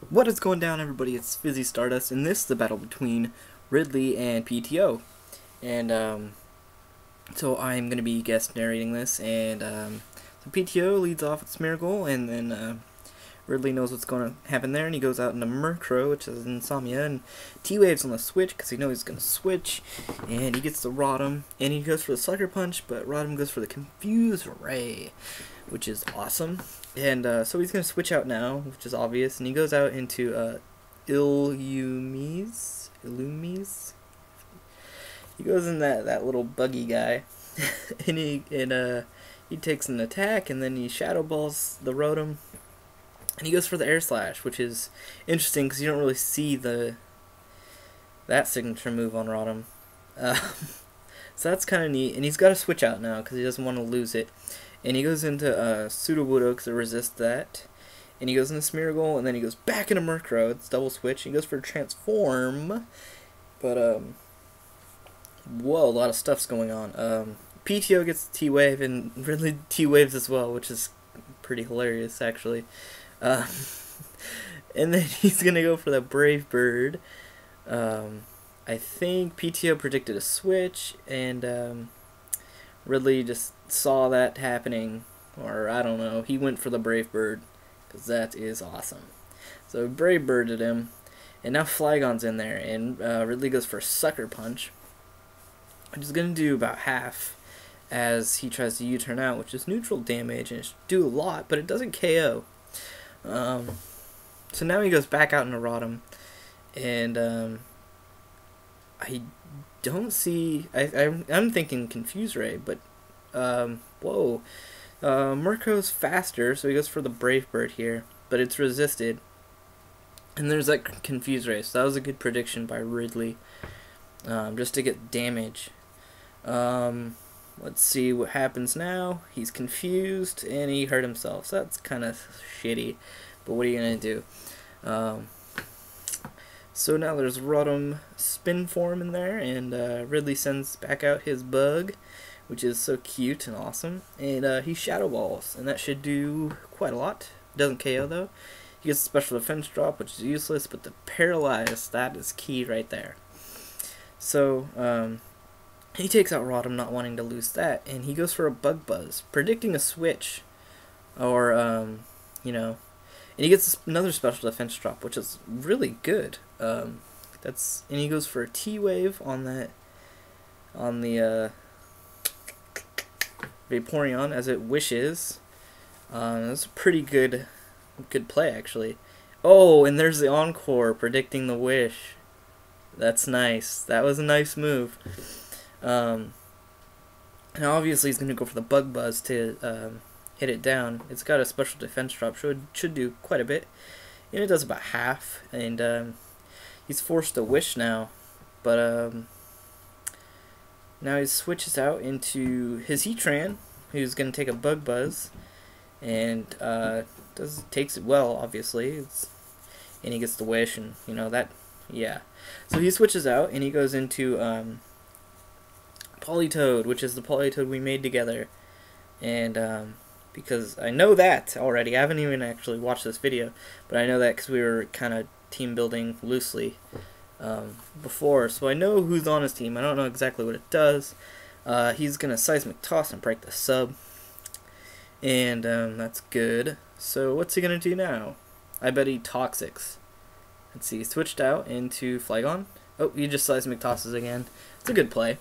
What is going down, everybody? It's Fizzy Stardust, and this is the battle between Ridley and PTO. And so I'm going to be guest narrating this, and so PTO leads off with Smeargle, and then Ridley knows what's going to happen there, and he goes out into Murkrow, which is Insomnia, and T-Wave's on the switch, because he knows he's going to switch, and he gets the Rotom, and he goes for the Sucker Punch, but Rotom goes for the Confuse Ray, which is awesome. And so he's going to switch out now, which is obvious, and he goes out into Illumise. He goes in that little buggy guy, and he takes an attack, and then he Shadow Balls the Rotom, and he goes for the Air Slash, which is interesting because you don't really see that signature move on Rotom. So that's kind of neat, and he's got to switch out now because he doesn't want to lose it. And he goes into ptoBeastly because it resists that. And he goes into Smeargle, and then he goes back into Murkrow. It's double switch. He goes for Transform. But, whoa, a lot of stuff's going on. PTO gets the T-Wave, and Ridley T-Waves as well, which is pretty hilarious, actually. And then he's going to go for the Brave Bird. I think PTO predicted a switch, and Ridley just saw that happening, or I don't know, he went for the Brave Bird, because that is awesome. So Brave Birded him, and now Flygon's in there, and Ridley goes for Sucker Punch, which is going to do about half as he tries to U-turn out, which is neutral damage, and it should do a lot, but it doesn't KO. So now he goes back out into Rotom, and I don't see, I'm thinking Confuse Ray, but whoa, Murkrow's faster, so he goes for the Brave Bird here, but it's resisted, and there's that Confuse Ray, so that was a good prediction by Ridley, just to get damage. Let's see what happens now. He's confused, and he hurt himself, so that's kind of shitty, but what are you gonna do? So now there's Rotom Spin Form in there, and Ridley sends back out his Bug, which is so cute and awesome, and he Shadow Balls, and that should do quite a lot. Doesn't KO though. He gets a Special Defense Drop, which is useless, but the Paralyze, that is key right there. So he takes out Rotom, not wanting to lose that, and he goes for a Bug Buzz, predicting a switch, or you know. And he gets another Special Defense Drop, which is really good. And he goes for a T-Wave on the Vaporeon as it wishes. That's a pretty good play, actually. Oh, and there's the Encore predicting the wish. That's nice. That was a nice move. And obviously he's going to go for the Bug Buzz to hit it down. It's got a Special Defense Drop, so it should do quite a bit. And it does about half, and he's forced to wish now. But now he switches out into his Heatran, who's going to take a Bug Buzz, and takes it well, obviously. And he gets the wish, and you know that, yeah. So he switches out, and he goes into Politoed, which is the Politoed we made together, and because I know that already. I haven't even actually watched this video, but I know that because we were kind of team building loosely before, so I know who's on his team. I don't know exactly what it does. He's going to Seismic Toss and break the sub, and that's good. So what's he going to do now? I bet he Toxics. Let's see, he switched out into Flygon. Oh, he just Seismic Tosses again. It's a good play.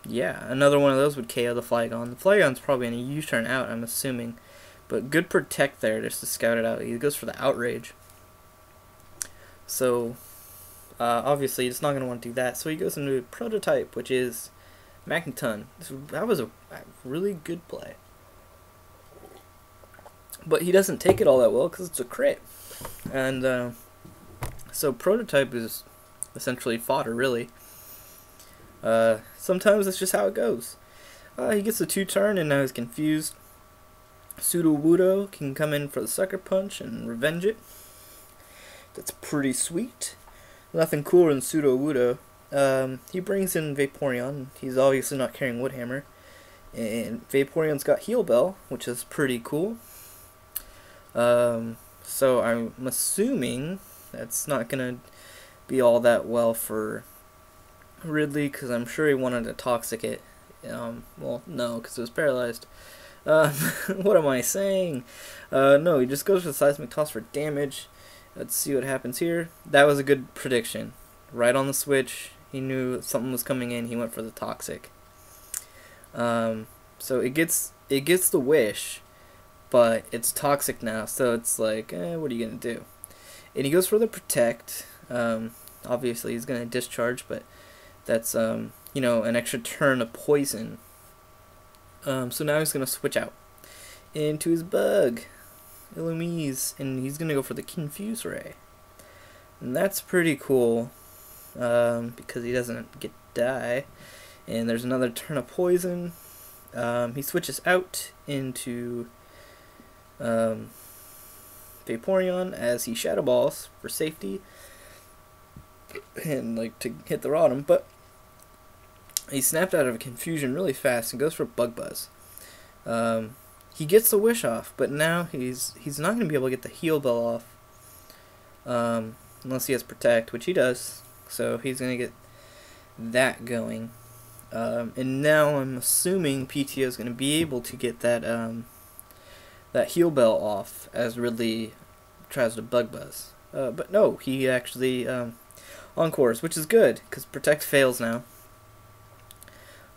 Yeah, another one of those would KO the Flygon. The Flygon's probably going to U-turn out, I'm assuming. But good Protect there just to scout it out. He goes for the Outrage. So, obviously, he's not going to want to do that. So he goes into Prototype, which is Magneton. That was a really good play. But he doesn't take it all that well because it's a crit. And so Prototype is essentially fodder, really. Sometimes that's just how it goes. He gets a 2-turn, and now he's confused. Sudowoodo can come in for the Sucker Punch and revenge it. That's pretty sweet. Nothing cooler than Sudowoodo. He brings in Vaporeon. He's obviously not carrying Wood Hammer. And Vaporeon's got Heal Bell, which is pretty cool. So I'm assuming that's not gonna be all that well for Ridley, because I'm sure he wanted to toxic it. Well, no, because it was paralyzed. What am I saying? No, he just goes for the seismic toss for damage. Let's see what happens here. That was a good prediction. Right on the switch, he knew something was coming in. He went for the toxic. So it gets the wish, but it's toxic now. So it's like, what are you gonna do? And he goes for the protect. Obviously he's gonna discharge, but that's you know, an extra turn of poison. So now he's gonna switch out into his bug, Illumise, and he's gonna go for the Confuse Ray, and that's pretty cool because he doesn't get die. And there's another turn of poison. He switches out into Vaporeon as he Shadow Balls for safety and like to hit the Rotom, but he snapped out of a confusion really fast and goes for Bug Buzz. He gets the wish off, but now he's not going to be able to get the heal bell off unless he has protect, which he does. So he's going to get that going. And now I'm assuming PTO is going to be able to get that that heal bell off as Ridley tries to Bug Buzz. But no, he actually encores, which is good because protect fails now.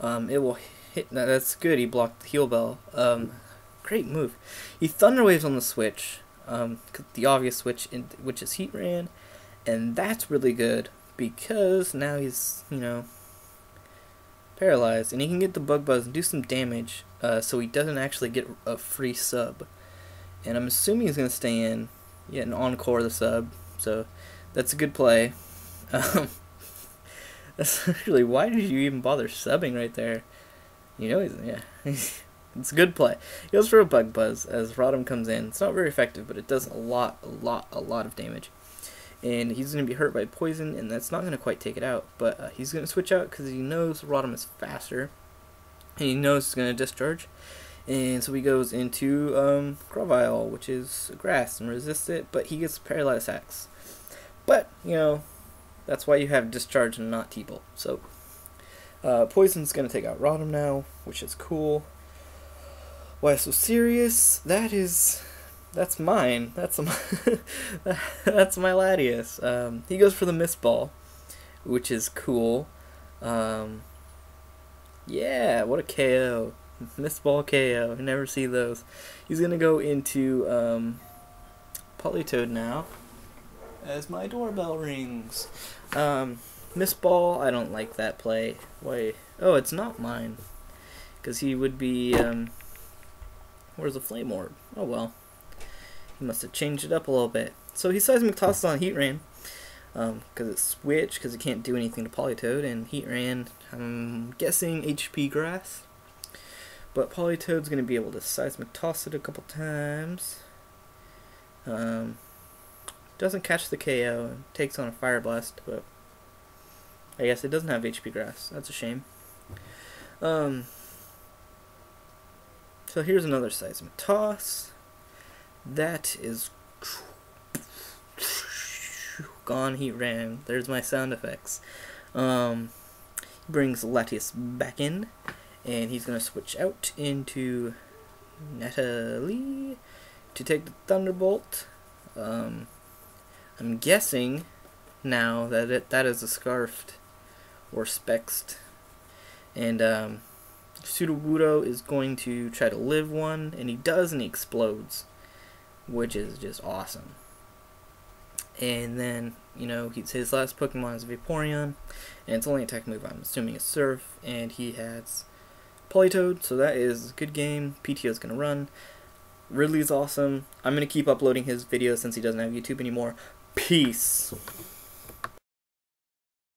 It will hit. That's good. He blocked the heal bell. Great move. He Thunder Waves on the switch. The obvious switch, which is Heat Ran, and that's really good because now he's, you know, paralyzed, and he can get the Bug Buzz and do some damage. So he doesn't actually get a free sub. And I'm assuming he's gonna stay in, and encore the sub. So that's a good play. That's actually, why did you even bother subbing right there? You know, it's a good play. He goes for a Bug Buzz as Rotom comes in. It's not very effective, but it does a lot of damage. And he's going to be hurt by poison, and that's not going to quite take it out. But he's going to switch out because he knows Rotom is faster. And he knows it's going to discharge. And so he goes into Grovyle, which is grass, and resists it, but he gets paralyzed attacks. But, you know, that's why you have discharge and not T-Bolt. So, poison's going to take out Rotom now, which is cool. Why so serious? That's mine. That's my that's my Latias. He goes for the Mist Ball, which is cool. Yeah, what a KO. Mist Ball KO. I never see those. He's going to go into Politoed now as my doorbell rings. Mist Ball, I don't like that play. Why? Oh, it's not mine. Because he would be, where's the Flame Orb? Oh well. He must have changed it up a little bit. So he Seismic tosses on Heat Ran. Because it's switched, because it can't do anything to Politoed. And Heat Ran, I'm guessing HP Grass. But Politoed's going to be able to Seismic toss it a couple times. Doesn't catch the KO and takes on a Fire Blast, but I guess it doesn't have HP Grass. That's a shame. So here's another Seismic Toss. That is gone. Heat Ran. There's my sound effects. Brings Latias back in, and he's gonna switch out into Natalie to take the Thunderbolt. I'm guessing now that that is a Scarfed or Spexed, and Sudowoodo is going to try to live one, and he does, and he explodes, which is just awesome. And then, you know, his last Pokemon is Vaporeon, and its only attack move, I'm assuming, is Surf, and he has Politoed, so that is a good game. PTO is going to run. Ridley's awesome. I'm going to keep uploading his videos since he doesn't have YouTube anymore. Peace.